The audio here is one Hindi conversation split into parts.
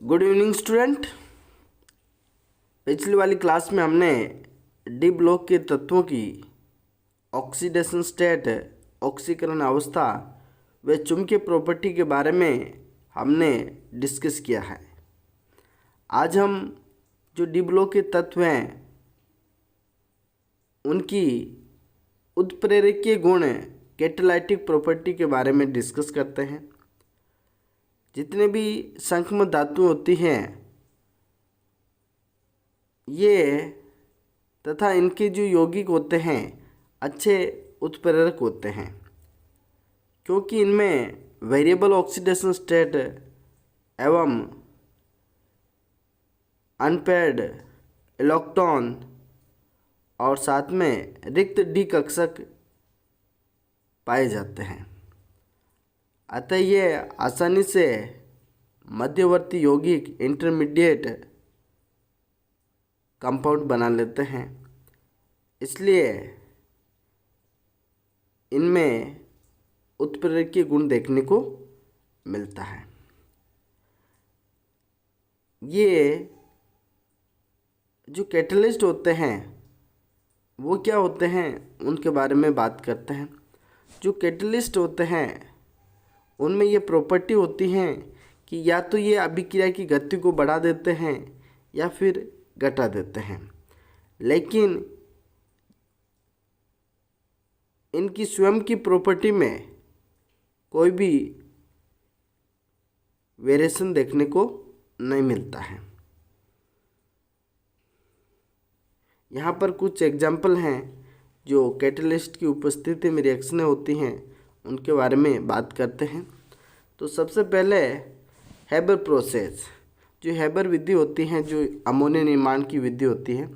Good evening student. पिछली वाली क्लास में हमने डी ब्लॉक के तत्वों की ऑक्सीडेशन स्टेट, ऑक्सीकरण अवस्था व चुंबकीय प्रॉपर्टी के बारे में हमने डिस्कस किया है। आज हम जो डी ब्लॉक के तत्व हैं उनकी उत्प्रेरकीय गुण, कैटालाइटिक प्रॉपर्टी के बारे में डिस्कस करते हैं। जितने भी संक्रामक धातु होती हैं ये तथा इनके जो यौगिक होते हैं अच्छे उत्प्रेरक होते हैं, क्योंकि इनमें वेरिएबल ऑक्सीडेशन स्टेट एवं अनपेयर्ड इलेक्ट्रॉन और साथ में रिक्त डी कक्षक पाए जाते हैं। अतः ये आसानी से मध्यवर्ती यौगिक इंटरमीडिएट कंपाउंड बना लेते हैं, इसलिए इनमें उत्प्रेरकीय गुण देखने को मिलता है। ये जो कैटलिस्ट होते हैं वो क्या होते हैं उनके बारे में बात करते हैं। जो कैटलिस्ट होते हैं उनमें ये प्रॉपर्टी होती हैं कि या तो ये अभिक्रिया की गति को बढ़ा देते हैं या फिर घटा देते हैं, लेकिन इनकी स्वयं की प्रॉपर्टी में कोई भी वेरिएशन देखने को नहीं मिलता है। यहाँ पर कुछ एग्जाम्पल हैं जो कैटलिस्ट की उपस्थिति में रिएक्शनें होती हैं, उनके बारे में बात करते हैं। तो सबसे पहले हेबर प्रोसेस, जो हेबर विधि होती है, जो अमोनिया निर्माण की विधि होती है,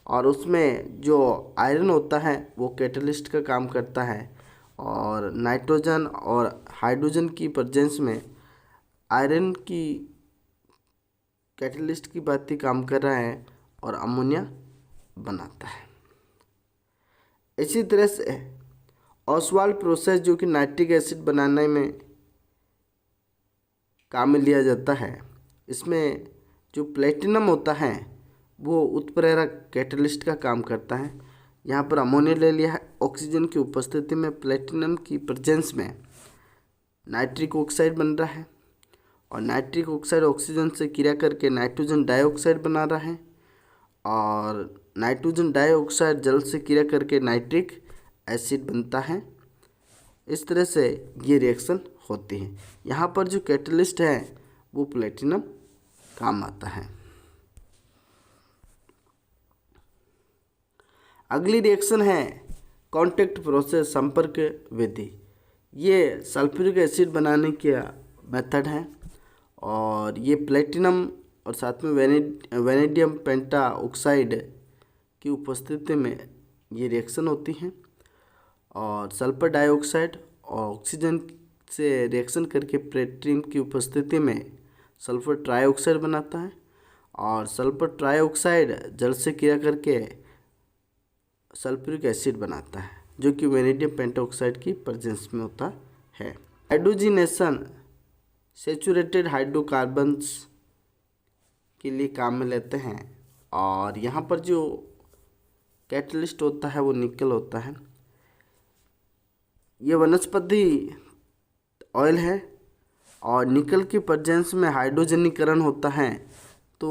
और उसमें जो आयरन होता है वो कैटलिस्ट का काम करता है, और नाइट्रोजन और हाइड्रोजन की प्रेजेंस में आयरन की कैटलिस्ट की भांति काम कर रहा है और अमोनिया बनाता है। इसी तरह से ऑसवाल्ड प्रोसेस, जो कि नाइट्रिक एसिड बनाने में काम में लिया जाता है, इसमें जो प्लेटिनम होता है वो उत्प्रेरक कैटलिस्ट का काम करता है। यहाँ पर अमोनिया ले लिया है, ऑक्सीजन की उपस्थिति में प्लेटिनम की प्रेजेंस में नाइट्रिक ऑक्साइड बन रहा है, और नाइट्रिक ऑक्साइड ऑक्सीजन से क्रिया करके नाइट्रोजन डाइऑक्साइड बना रहा है, और नाइट्रोजन डाइऑक्साइड जल से क्रिया करके नाइट्रिक एसिड बनता है। इस तरह से ये रिएक्शन होती है। यहाँ पर जो कैटलिस्ट है वो प्लेटिनम काम आता है। अगली रिएक्शन है कांटेक्ट प्रोसेस, संपर्क विधि। ये सल्फ्यूरिक एसिड बनाने का मेथड है, और ये प्लेटिनम और साथ में वेनेडियम पेंटा ऑक्साइड की उपस्थिति में ये रिएक्शन होती है, और सल्फर डाइऑक्साइड और ऑक्सीजन से रिएक्शन करके प्लेटिनम की उपस्थिति में सल्फर ट्राइऑक्साइड बनाता है, और सल्फर ट्राइऑक्साइड जल से क्रिया करके सल्फ्यूरिक एसिड बनाता है, जो कि वेनेडियम पेंटाऑक्साइड की प्रेजेंस में होता है। हाइड्रोजिनेशन सेचुरेटेड हाइड्रोकार्बन्स के लिए काम में लेते हैं, और यहाँ पर जो कैटलिस्ट होता है वो निकल होता है। ये वनस्पति ऑयल है, और निकल की प्रेजेंस में हाइड्रोजनीकरण होता है तो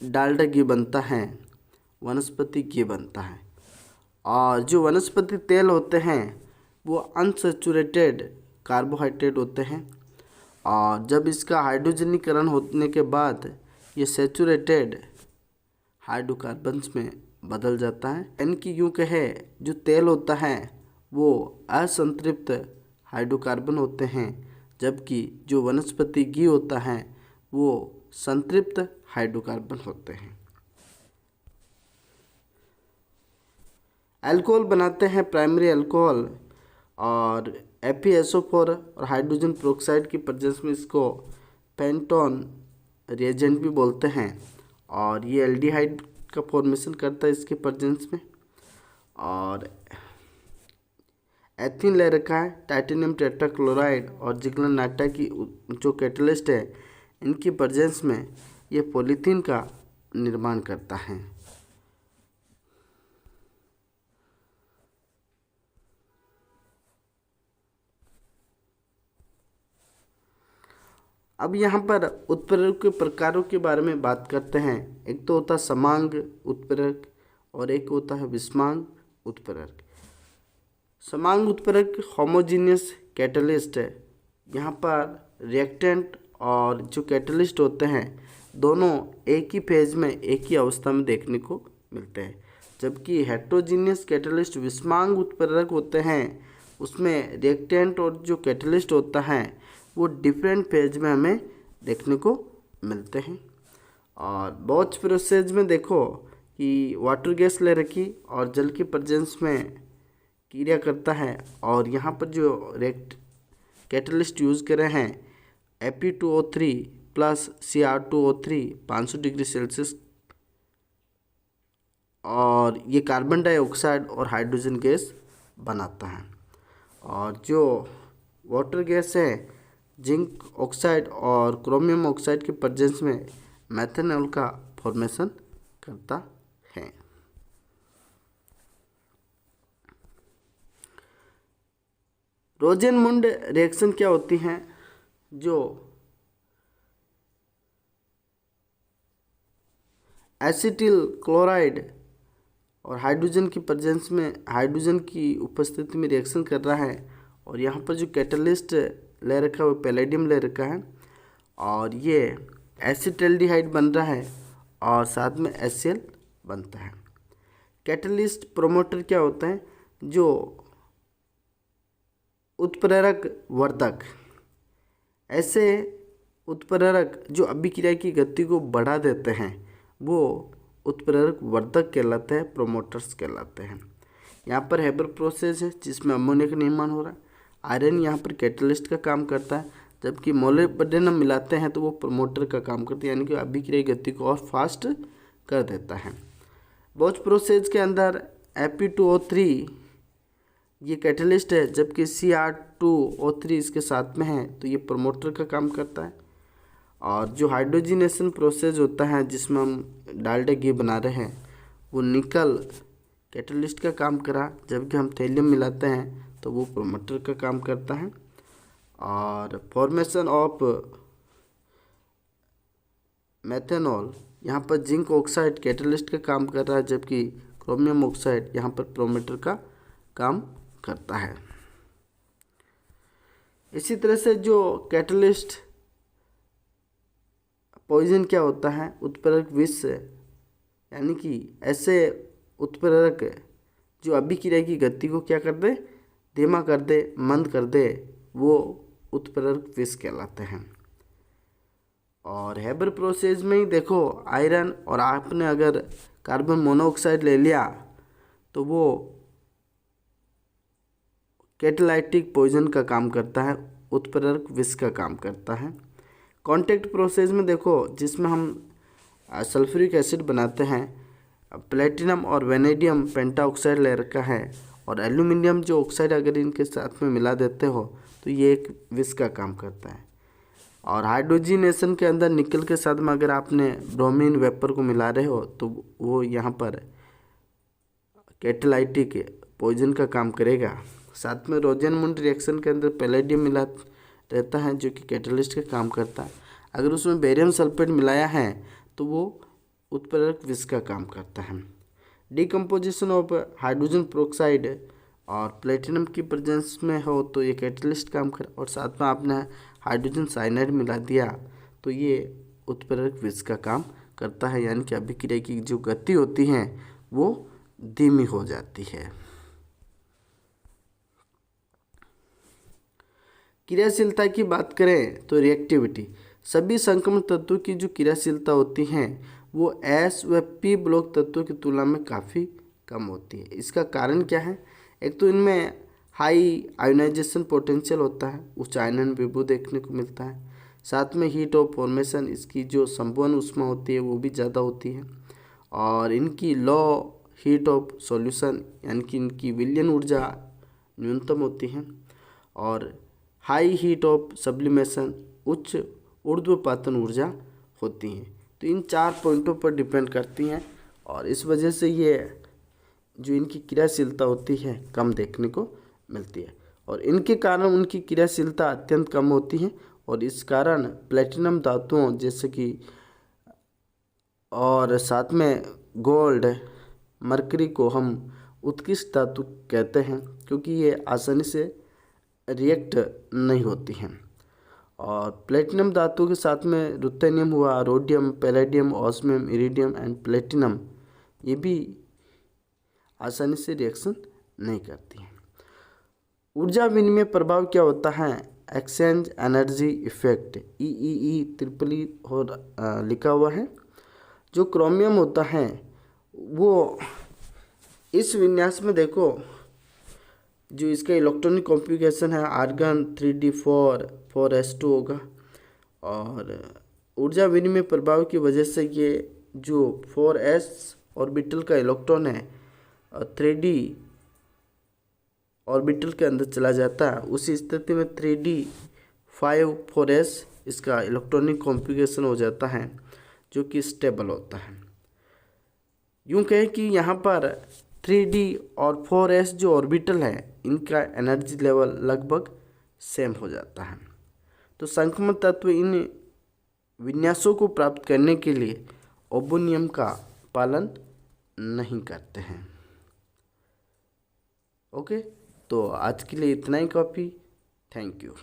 डाल्डा घी बनता है, वनस्पति घी बनता है। और जो वनस्पति तेल होते हैं वो अनसैचुरेटेड कार्बोहाइड्रेट होते हैं, और जब इसका हाइड्रोजनीकरण होने के बाद ये सैचुरेटेड हाइड्रोकार्बन्स में बदल जाता है। इनकी यूँ कहे जो तेल होता है वो असंतृप्त हाइड्रोकार्बन होते हैं, जबकि जो वनस्पति घी होता है वो संतृप्त हाइड्रोकार्बन होते हैं। अल्कोहल बनाते हैं प्राइमरी अल्कोहल, और FeSO4 और हाइड्रोजन पेरोक्साइड की प्रेजेंस में इसको पेंटोन रिएजेंट भी बोलते हैं, और ये एल्डिहाइड का फॉर्मेशन करता है इसके प्रेजेंस में। और एथीन ले रखा है, टाइटेनियम टेट्राक्लोराइड और जिगलनाटा की जो कैटलिस्ट है इनकी प्रेजेंस में ये पॉलीथीन का निर्माण करता है। अब यहाँ पर उत्प्रेरक के प्रकारों के बारे में बात करते हैं। एक तो होता है समांग उत्प्रेरक और एक होता है विषमांग उत्प्रेरक। समांग उत्प्रेरक होमोजीनियस कैटलिस्ट है। यहाँ पर रिएक्टेंट और जो कैटलिस्ट होते हैं दोनों एक ही फेज में एक ही अवस्था में देखने को मिलते हैं, जबकि हेटेरोजीनियस कैटलिस्ट विषमांग उत्प्रेरक होते हैं, उसमें रिएक्टेंट और जो कैटलिस्ट होता है वो डिफरेंट फेज में हमें देखने को मिलते हैं। और बैच प्रोसेस में देखो कि वाटर गैस ले रखी और जल की प्रेजेंस में क्रिया करता है, और यहाँ पर जो कैटलिस्ट यूज़ कर रहे हैं Fe2O3 plus Cr2O3 500 degree Celsius, और ये कार्बन डाइऑक्साइड और हाइड्रोजन गैस बनाता है। और जो वाटर गैस है जिंक ऑक्साइड और क्रोमियम ऑक्साइड के प्रेजेंस में मेथनॉल का फॉर्मेशन करता है। रोजेनमुंड रिएक्शन क्या होती हैं? जो एसिटिल क्लोराइड और हाइड्रोजन की प्रेजेंस में हाइड्रोजन की उपस्थिति में रिएक्शन कर रहा है, और यहाँ पर जो कैटलिस्ट ले रखा है वो पैलेडियम ले रखा है, और ये एसिटल्डिहाइड बन रहा है और साथ में HCl बनता है। कैटलिस्ट प्रोमोटर क्या होता है? जो उत्प्रेरक वर्धक, ऐसे उत्प्रेरक जो अभिक्रिया की गति को बढ़ा देते हैं वो उत्प्रेरक वर्धक कहलाते हैं, प्रोमोटर्स कहलाते हैं। यहाँ पर हेबर प्रोसेस है जिसमें अमोनिया का निर्माण हो रहा है। आयरन यहाँ पर कैटलिस्ट का काम करता है, जबकि मोलिब्डेनम मिलाते हैं तो वो प्रोमोटर का काम करता है, यानी कि अभिक्रिया की गति को और फास्ट कर देता है। बैच प्रोसेस के अंदर Fe2O3 ये कैटलिस्ट है, जबकि Cr2O3 इसके साथ में है तो ये प्रोमोटर का काम करता है। और जो हाइड्रोजिनेशन प्रोसेस होता है जिसमें हम डालडा घी बना रहे हैं वो निकल कैटलिस्ट का काम करा, जबकि हम थैलियम मिलाते हैं तो वो प्रोमोटर का काम करता है। और फॉर्मेशन ऑफ मेथनॉल, यहाँ पर जिंक ऑक्साइड कैटलिस्ट का काम कर रहा है, जबकि क्रोमियम ऑक्साइड यहाँ पर प्रोमोटर का काम करता है। इसी तरह से जो कैटलिस्ट पॉइजन क्या होता है? उत्प्रेरक विष, यानी कि ऐसे उत्प्रेरक जो अभिक्रिया की गति को क्या कर दे? धीमा कर दे, मंद कर दे, वो उत्प्रेरक विष कहलाते हैं। और हेबर प्रोसेस में ही देखो आयरन और आपने अगर कार्बन मोनोऑक्साइड ले लिया तो वो कैटालाइटिक पॉइजन का काम करता है, उत्प्रेरक विष का काम करता है। कॉन्टैक्ट प्रोसेस में देखो जिसमें हम सल्फ्यूरिक एसिड बनाते हैं, प्लेटिनम और वेनेडियम पेंटाऑक्साइड ले रखा है और एल्यूमिनियम जो ऑक्साइड अगर इनके साथ में मिला देते हो तो ये एक विष का काम करता है। और हाइड्रोजिनेशन के अंदर निकल के साथ में अगर आपने ब्रोमीन वेपर को मिला रहे हो तो वो यहाँ पर कैटालाइटिक पॉइजन का काम करेगा। साथ में रोजेनमुंड रिएक्शन के अंदर पैलेडियम मिला रहता है जो कि कैटलिस्ट का काम करता है। अगर उसमें बेरियम सल्फेट मिलाया है तो वो उत्प्रेरक विष का काम करता है। डिकम्पोजिशन ऑफ हाइड्रोजन पेरोक्साइड और प्लेटिनम की प्रेजेंस में हो तो ये कैटलिस्ट काम कर, और साथ में आपने हाइड्रोजन साइनाइड मिला दिया तो ये उत्प्रेरक विष का काम करता है, यानी कि अभिक्रिया की जो गति होती है वो धीमी हो जाती है। क्रियाशीलता की बात करें तो रिएक्टिविटी, सभी संक्रमण तत्वों की जो क्रियाशीलता होती हैं वो S व P ब्लॉक तत्वों की तुलना में काफ़ी कम होती है। इसका कारण क्या है? एक तो इनमें हाई आयोनाइजेशन पोटेंशियल होता है, उच्च आयनन विभव देखने को मिलता है। साथ में हीट ऑफ फॉर्मेशन, इसकी जो संवहन ऊष्मा होती है वो भी ज़्यादा होती है। और इनकी लो हीट ऑफ सॉल्यूशन, यानी कि इनकी विलयन ऊर्जा न्यूनतम होती है। और हाई हीट ऑफ सब्लिमेशन, उच्च ऊर्ध्वपातन ऊर्जा होती हैं। तो इन 4 पॉइंटों पर डिपेंड करती हैं और इस वजह से ये जो इनकी क्रियाशीलता होती है कम देखने को मिलती है और इनके कारण उनकी क्रियाशीलता अत्यंत कम होती है और इस कारण प्लेटिनम धातुओं जैसे कि और साथ में गोल्ड, मरकरी को हम उत्कृष्ट धातु कहते हैं क्योंकि ये आसानी से रिएक्ट नहीं होती हैं। और प्लेटिनम धातु के साथ में रुथेनियम हुआ, rhodium, palladium, osmium, iridium and platinum, ये भी आसानी से रिएक्शन नहीं करती हैं। ऊर्जा विनिमय प्रभाव क्या होता है? एक्सचेंज एनर्जी इफेक्ट, ई ट्रिपली और लिखा हुआ है। जो क्रोमियम होता है वो इस विन्यास में देखो, जो इसका इलेक्ट्रॉनिक कॉन्फ़िगरेशन है आर्गन 3d4 4s2 होगा और ऊर्जा विनिमय प्रभाव की वजह से ये जो 4s ऑर्बिटल का इलेक्ट्रॉन है 3d ऑर्बिटल के अंदर चला जाता है। उसी स्थिति में 3d5 4s इसका इलेक्ट्रॉनिक कॉन्फ़िगरेशन हो जाता है जो कि स्टेबल होता है। यूँ कहें कि यहाँ पर 3d और 4s जो ऑर्बिटल है इनका एनर्जी लेवल लगभग सेम हो जाता है। तो संक्रमण तत्व इन विन्यासों को प्राप्त करने के लिए ओबो नियम का पालन नहीं करते हैं। ओके, तो आज के लिए इतना ही काफ़ी। Thank you.